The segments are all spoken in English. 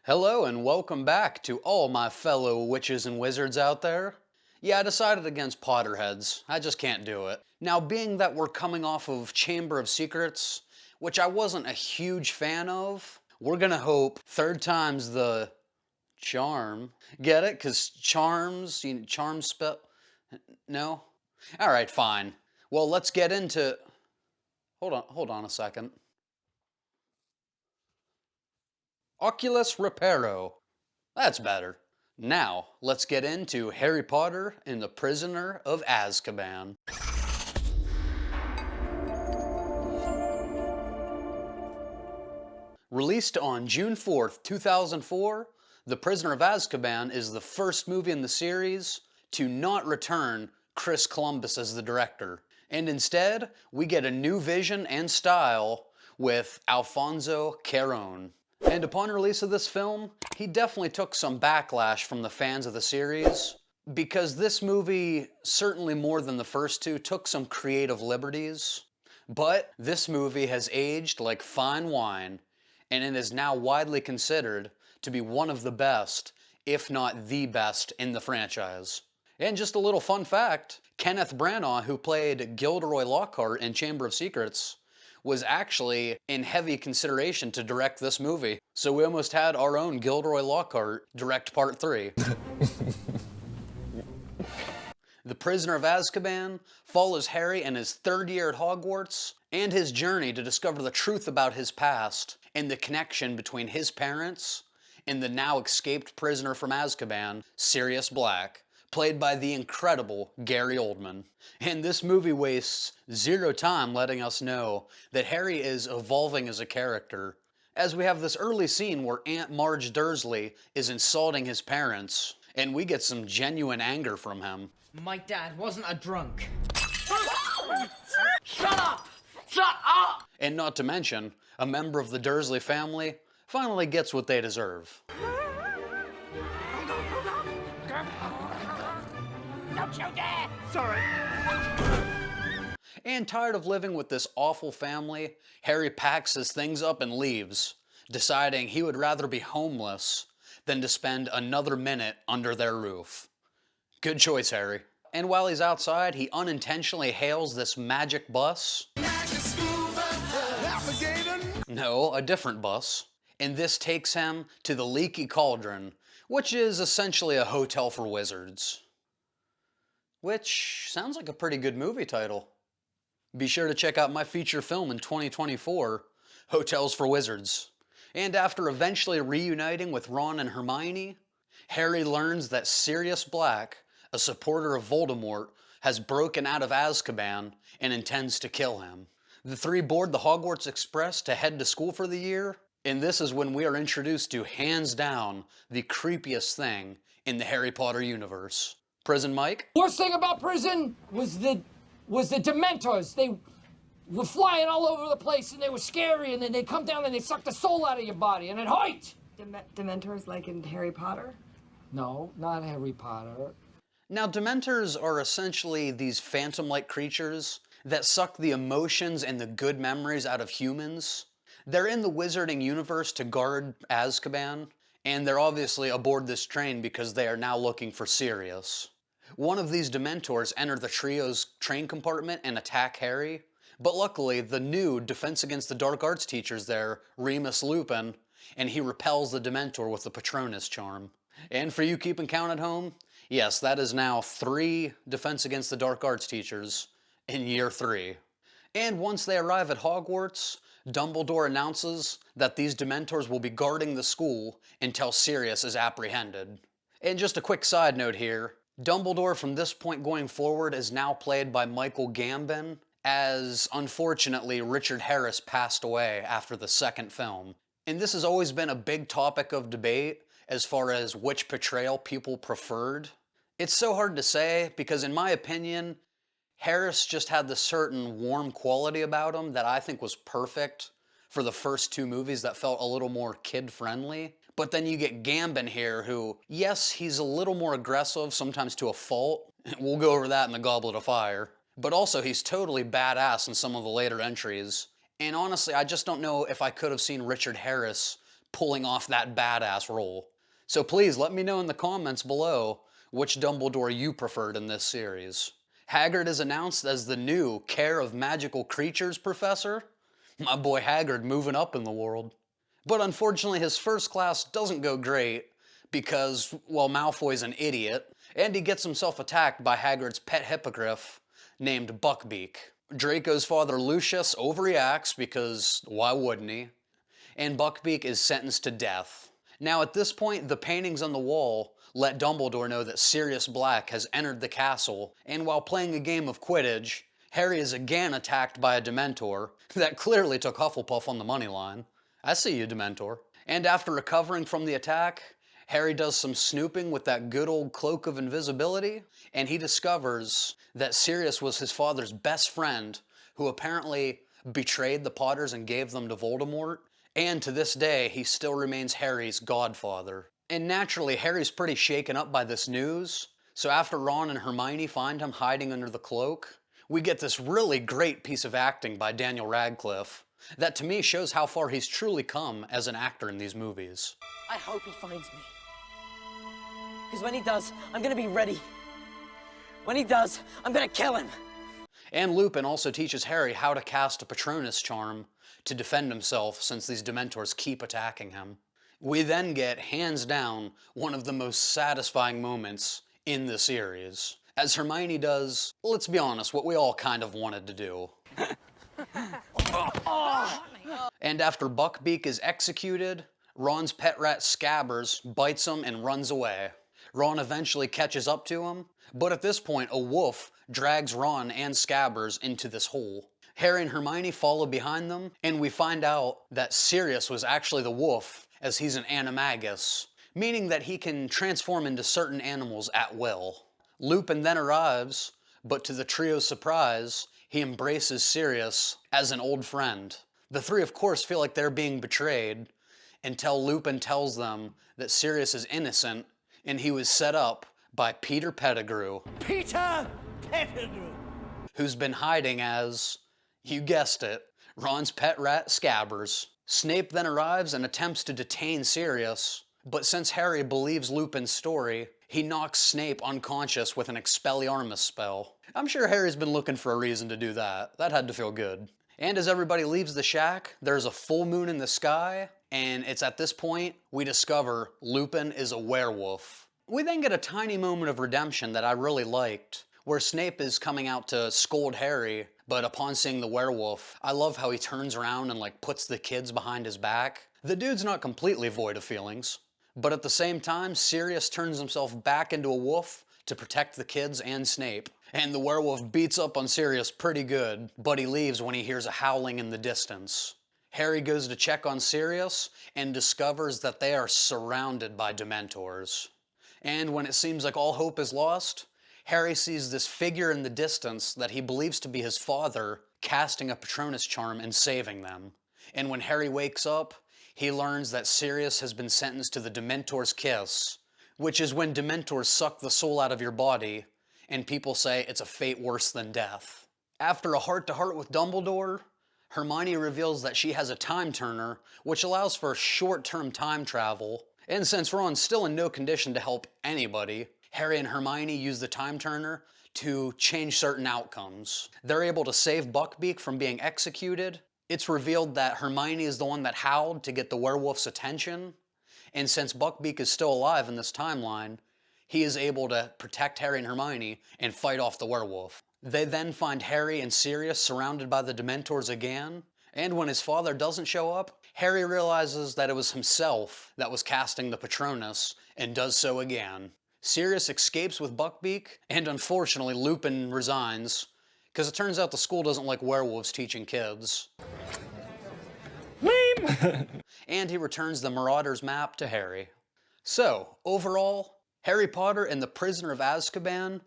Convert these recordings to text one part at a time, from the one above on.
Hello and welcome back to all my fellow witches and wizards out there. Yeah, I decided against Potterheads. I just can't do it. Now, being that we're coming off of Chamber of Secrets, which I wasn't a huge fan of, we're gonna hope third time's the charm. Get it? Cause charms, charm spell, no? Alright, fine. Well, let's get into, hold on a second. Oculus Reparo. That's better. Now, let's get into Harry Potter and the Prisoner of Azkaban. Released on June 4th, 2004, The Prisoner of Azkaban is the first movie in the series to not return Chris Columbus as the director. And instead, we get a new vision and style with Alfonso Cuarón. And upon release of this film, he definitely took some backlash from the fans of the series, because this movie, certainly more than the first two, took some creative liberties. But this movie has aged like fine wine, and it is now widely considered to be one of the best, if not the best, in the franchise. And just a little fun fact, Kenneth Branagh, who played Gilderoy Lockhart in Chamber of Secrets, was actually in heavy consideration to direct this movie. So we almost had our own Gilderoy Lockhart direct part 3. The Prisoner of Azkaban follows Harry in his third year at Hogwarts and his journey to discover the truth about his past and the connection between his parents and the now escaped prisoner from Azkaban, Sirius Black, played by the incredible Gary Oldman. And this movie wastes zero time letting us know that Harry is evolving as a character, as we have this early scene where Aunt Marge Dursley is insulting his parents, and we get some genuine anger from him. My dad wasn't a drunk. Shut up! Shut up! And not to mention, a member of the Dursley family finally gets what they deserve. Don't you dare! Sorry. And tired of living with this awful family, Harry packs his things up and leaves, deciding he would rather be homeless than to spend another minute under their roof. Good choice, Harry. And while he's outside, he unintentionally hails this magic bus. No, a different bus. And this takes him to the Leaky Cauldron, which is essentially a hotel for wizards. Which sounds like a pretty good movie title. Be sure to check out my feature film in 2024, Hotels for Wizards. And after eventually reuniting with Ron and Hermione, Harry learns that Sirius Black, a supporter of Voldemort, has broken out of Azkaban and intends to kill him. The three board the Hogwarts Express to head to school for the year, and this is when we are introduced to, hands down, the creepiest thing in the Harry Potter universe. Prison Mike? Worst thing about prison was the Dementors. They were flying all over the place and they were scary, and then they'd come down and they'd suck the soul out of your body and it hurt! Dementors like in Harry Potter? No, not Harry Potter. Now, Dementors are essentially these phantom-like creatures that suck the emotions and the good memories out of humans. They're in the wizarding universe to guard Azkaban, and they're obviously aboard this train because they are now looking for Sirius. One of these Dementors enter the trio's train compartment and attack Harry, but luckily the new Defense Against the Dark Arts teacher's there, Remus Lupin, and he repels the Dementor with the Patronus charm. And for you keeping count at home, yes, that is now 3 Defense Against the Dark Arts teachers in year 3. And once they arrive at Hogwarts, Dumbledore announces that these Dementors will be guarding the school until Sirius is apprehended. And just a quick side note here, Dumbledore from this point going forward is now played by Michael Gambon, as unfortunately Richard Harris passed away after the second film. And this has always been a big topic of debate as far as which portrayal people preferred. It's so hard to say because in my opinion, Harris just had this certain warm quality about him that I think was perfect for the first 2 movies that felt a little more kid-friendly. But then you get Gambon here who, yes, he's a little more aggressive, sometimes to a fault. We'll go over that in the Goblet of Fire. But also he's totally badass in some of the later entries. And honestly, I just don't know if I could have seen Richard Harris pulling off that badass role. So please let me know in the comments below which Dumbledore you preferred in this series. Hagrid is announced as the new Care of Magical Creatures professor. My boy Hagrid moving up in the world. But unfortunately his first class doesn't go great because, well, Malfoy's an idiot, and he gets himself attacked by Hagrid's pet hippogriff named Buckbeak. Draco's father Lucius overreacts because why wouldn't he? And Buckbeak is sentenced to death. Now at this point, the paintings on the wall let Dumbledore know that Sirius Black has entered the castle, and while playing a game of Quidditch, Harry is again attacked by a Dementor that clearly took Hufflepuff on the money line. I see you, Dementor. And after recovering from the attack, Harry does some snooping with that good old cloak of invisibility, and he discovers that Sirius was his father's best friend, who apparently betrayed the Potters and gave them to Voldemort, and to this day, he still remains Harry's godfather. And naturally, Harry's pretty shaken up by this news, so after Ron and Hermione find him hiding under the cloak, we get this really great piece of acting by Daniel Radcliffe that to me shows how far he's truly come as an actor in these movies. I hope he finds me. Because when he does, I'm gonna be ready. When he does, I'm gonna kill him. And Lupin also teaches Harry how to cast a Patronus charm to defend himself since these Dementors keep attacking him. We then get, hands down, one of the most satisfying moments in the series, as Hermione does, let's be honest, what we all kind of wanted to do. And after Buckbeak is executed, Ron's pet rat Scabbers bites him and runs away. Ron eventually catches up to him, but at this point a wolf drags Ron and Scabbers into this hole. Harry and Hermione follow behind them, and we find out that Sirius was actually the wolf, as he's an animagus, meaning that he can transform into certain animals at will. Lupin then arrives, but to the trio's surprise, he embraces Sirius as an old friend. The three, of course, feel like they're being betrayed until Lupin tells them that Sirius is innocent and he was set up by Peter Pettigrew. Peter Pettigrew! Who's been hiding as, you guessed it, Ron's pet rat Scabbers. Snape then arrives and attempts to detain Sirius, but since Harry believes Lupin's story, he knocks Snape unconscious with an Expelliarmus spell. I'm sure Harry's been looking for a reason to do that. That had to feel good. And as everybody leaves the shack, there's a full moon in the sky, and it's at this point we discover Lupin is a werewolf. We then get a tiny moment of redemption that I really liked, where Snape is coming out to scold Harry, but upon seeing the werewolf, I love how he turns around and puts the kids behind his back. The dude's not completely void of feelings, but at the same time, Sirius turns himself back into a wolf to protect the kids and Snape. And the werewolf beats up on Sirius pretty good, but he leaves when he hears a howling in the distance. Harry goes to check on Sirius and discovers that they are surrounded by Dementors. And when it seems like all hope is lost, Harry sees this figure in the distance that he believes to be his father casting a Patronus charm and saving them. And when Harry wakes up, he learns that Sirius has been sentenced to the Dementor's Kiss, which is when Dementors suck the soul out of your body, and people say it's a fate worse than death. After a heart-to-heart with Dumbledore, Hermione reveals that she has a time turner, which allows for short-term time travel, and since Ron's still in no condition to help anybody, Harry and Hermione use the time turner to change certain outcomes. They're able to save Buckbeak from being executed. It's revealed that Hermione is the one that howled to get the werewolf's attention, and since Buckbeak is still alive in this timeline, he is able to protect Harry and Hermione and fight off the werewolf. They then find Harry and Sirius surrounded by the Dementors again, and when his father doesn't show up, Harry realizes that it was himself that was casting the Patronus and does so again. Sirius escapes with Buckbeak, and unfortunately Lupin resigns, because it turns out the school doesn't like werewolves teaching kids. Meme! And he returns the Marauder's map to Harry. So, overall, Harry Potter and the Prisoner of Azkaban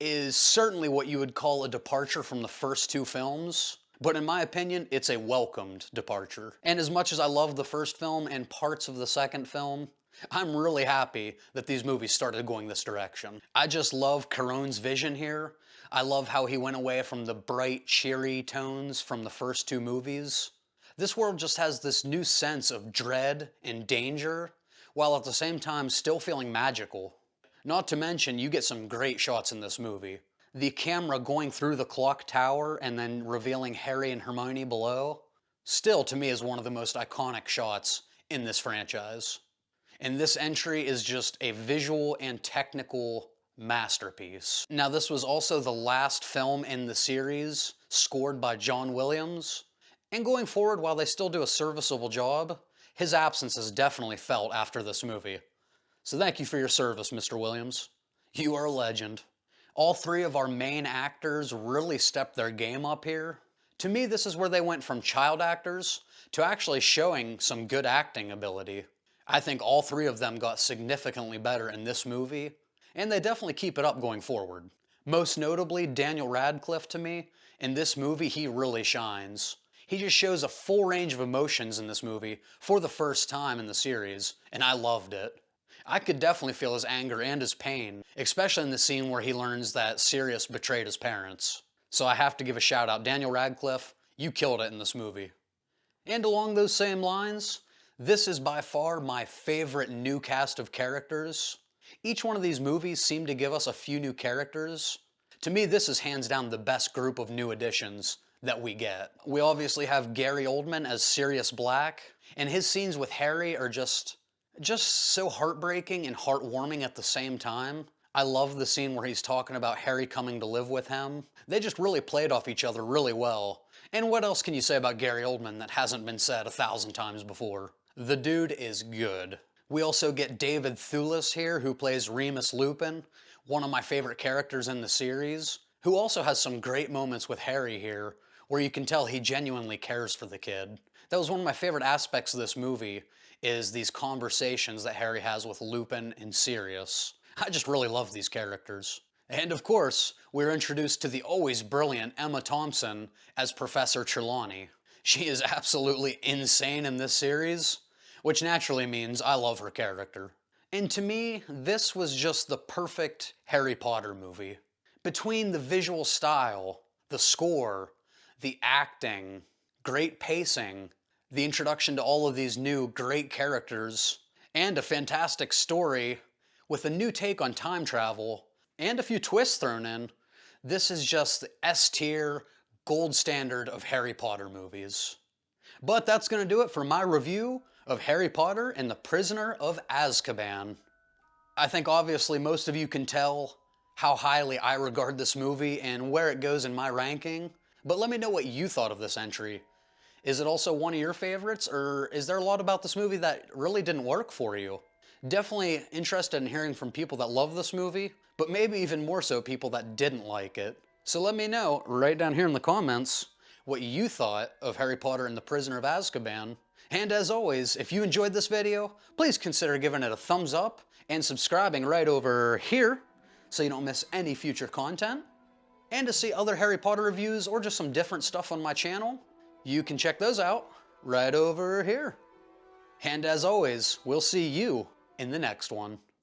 is certainly what you would call a departure from the first two films, but in my opinion, it's a welcomed departure. And as much as I love the first film and parts of the second film, I'm really happy that these movies started going this direction. I just love Cuarón's vision here. I love how he went away from the bright, cheery tones from the first two movies. This world just has this new sense of dread and danger, while at the same time still feeling magical. Not to mention, you get some great shots in this movie. The camera going through the clock tower and then revealing Harry and Hermione below, still to me is one of the most iconic shots in this franchise. And this entry is just a visual and technical masterpiece. Now, this was also the last film in the series scored by John Williams, and going forward, while they still do a serviceable job, his absence is definitely felt after this movie. So thank you for your service, Mr. Williams. You are a legend. All three of our main actors really stepped their game up here. To me, this is where they went from child actors to actually showing some good acting ability. I think all three of them got significantly better in this movie, and they definitely keep it up going forward. Most notably, Daniel Radcliffe to me. In this movie, he really shines. He just shows a full range of emotions in this movie for the first time in the series, and I loved it. I could definitely feel his anger and his pain, especially in the scene where he learns that Sirius betrayed his parents. So I have to give a shout out. Daniel Radcliffe, you killed it in this movie. And along those same lines, this is by far my favorite new cast of characters. Each one of these movies seemed to give us a few new characters. To me, this is hands down the best group of new additions that we get. We obviously have Gary Oldman as Sirius Black, and his scenes with Harry are just so heartbreaking and heartwarming at the same time. I love the scene where he's talking about Harry coming to live with him. They just really played off each other really well. And what else can you say about Gary Oldman that hasn't been said 1,000 times before? The dude is good. We also get David Thewlis here, who plays Remus Lupin, one of my favorite characters in the series, who also has some great moments with Harry here, where you can tell he genuinely cares for the kid. That was one of my favorite aspects of this movie, is these conversations that Harry has with Lupin and Sirius. I just really love these characters. And of course, we're introduced to the always brilliant Emma Thompson as Professor Trelawney. She is absolutely insane in this series, which naturally means I love her character. And to me, this was just the perfect Harry Potter movie. Between the visual style, the score, the acting, great pacing, the introduction to all of these new great characters, and a fantastic story with a new take on time travel, and a few twists thrown in, this is just the S-tier, gold standard of Harry Potter movies. But that's going to do it for my review of Harry Potter and the Prisoner of Azkaban. I think obviously most of you can tell how highly I regard this movie and where it goes in my ranking, but let me know what you thought of this entry. Is it also one of your favorites, or is there a lot about this movie that really didn't work for you? Definitely interested in hearing from people that love this movie, but maybe even more so people that didn't like it. So let me know right down here in the comments what you thought of Harry Potter and the Prisoner of Azkaban. And as always, if you enjoyed this video, please consider giving it a thumbs up and subscribing right over here so you don't miss any future content. And to see other Harry Potter reviews or just some different stuff on my channel, you can check those out right over here. And as always, we'll see you in the next one.